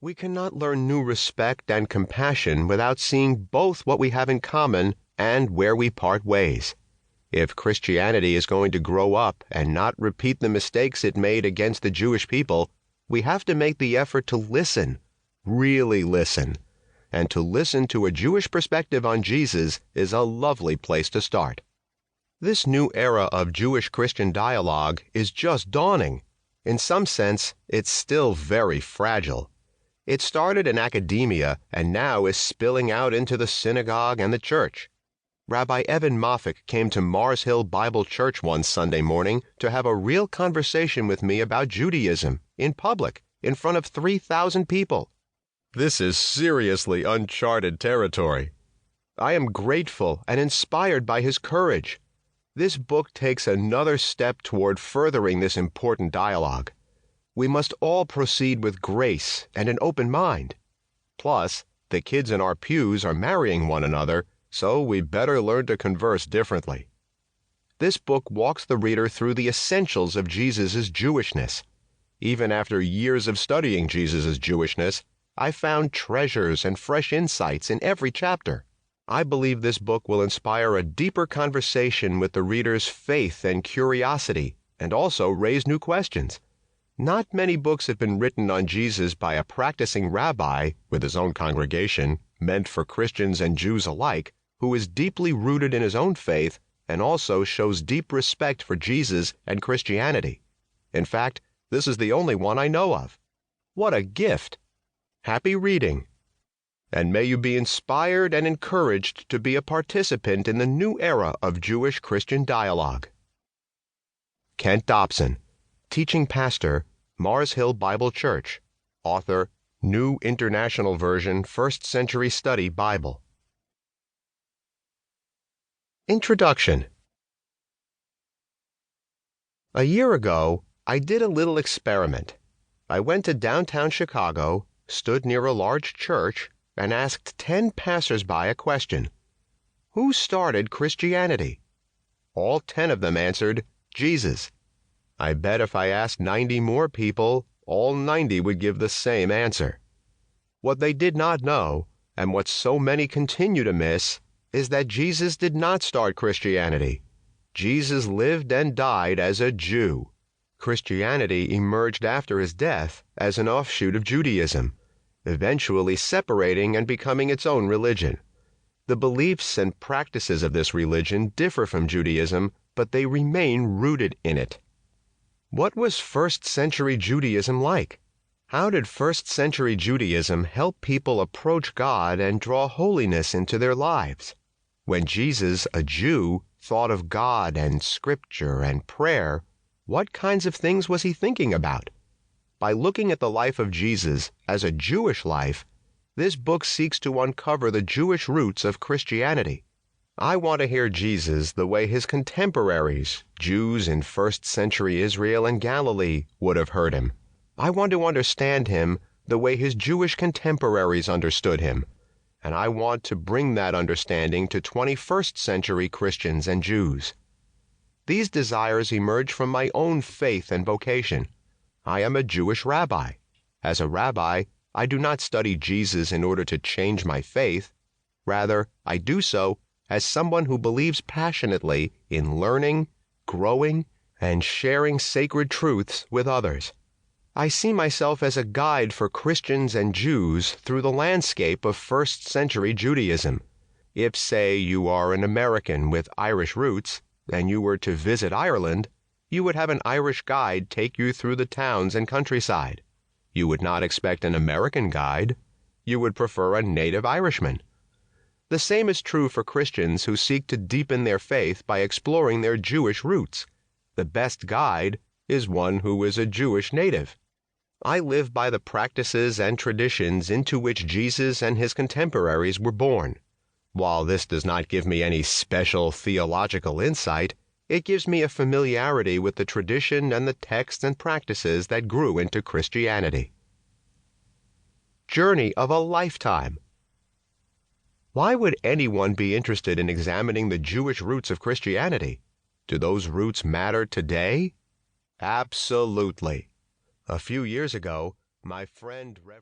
We cannot learn new respect and compassion without seeing both what we have in common and where we part ways. If Christianity is going to grow up and not repeat the mistakes it made against the Jewish people, we have to make the effort to listen, really listen. And to listen to a Jewish perspective on Jesus is a lovely place to start. This new era of Jewish-Christian dialogue is just dawning. In some sense, it's still very fragile. It started in academia and now is spilling out into the synagogue and the church. Rabbi Evan Moffic came to Mars Hill Bible Church one Sunday morning to have a real conversation with me about Judaism, in public, in front of 3,000 people. This is seriously uncharted territory. I am grateful and inspired by his courage. This book takes another step toward furthering this important dialogue. We must all proceed with grace and an open mind. Plus, the kids in our pews are marrying one another, so we better learn to converse differently. This book walks the reader through the essentials of Jesus' Jewishness. Even after years of studying Jesus' Jewishness, I found treasures and fresh insights in every chapter. I believe this book will inspire a deeper conversation with the reader's faith and curiosity, and also raise new questions. Not many books have been written on Jesus by a practicing rabbi with his own congregation, meant for Christians and Jews alike, who is deeply rooted in his own faith and also shows deep respect for Jesus and Christianity. In fact, this is the only one I know of. What a gift! Happy reading! And may you be inspired and encouraged to be a participant in the new era of Jewish-Christian dialogue. Kent Dobson, Teaching Pastor, Mars Hill Bible Church. Author, New International Version, First Century Study Bible. Introduction. A year ago, I did a little experiment. I went to downtown Chicago, stood near a large church, and asked 10 passers-by a question. Who started Christianity? All 10 of them answered, Jesus. I bet if I asked 90 more people, all 90 would give the same answer. What they did not know, and what so many continue to miss, is that Jesus did not start Christianity. Jesus lived and died as a Jew. Christianity emerged after his death as an offshoot of Judaism, eventually separating and becoming its own religion. The beliefs and practices of this religion differ from Judaism, but they remain rooted in it. What was first-century Judaism like? How did first-century Judaism help people approach God and draw holiness into their lives? When Jesus, a Jew, thought of God and Scripture and prayer, what kinds of things was he thinking about? By looking at the life of Jesus as a Jewish life, this book seeks to uncover the Jewish roots of Christianity. I want to hear Jesus the way his contemporaries, Jews in first-century Israel and Galilee, would have heard him. I want to understand him the way his Jewish contemporaries understood him. And I want to bring that understanding to 21st century Christians and Jews. These desires emerge from my own faith and vocation. I am a Jewish rabbi. As a rabbi, I do not study Jesus in order to change my faith. Rather, I do so as someone who believes passionately in learning, growing, and sharing sacred truths with others. I see myself as a guide for Christians and Jews through the landscape of first-century Judaism. If, say, you are an American with Irish roots, and you were to visit Ireland, you would have an Irish guide take you through the towns and countryside. You would not expect an American guide. You would prefer a native Irishman. The same is true for Christians who seek to deepen their faith by exploring their Jewish roots. The best guide is one who is a Jewish native. I live by the practices and traditions into which Jesus and his contemporaries were born. While this does not give me any special theological insight, it gives me a familiarity with the tradition and the texts and practices that grew into Christianity. Journey of a lifetime. Why would anyone be interested in examining the Jewish roots of Christianity? Do those roots matter today? Absolutely. A few years ago, my friend Reverend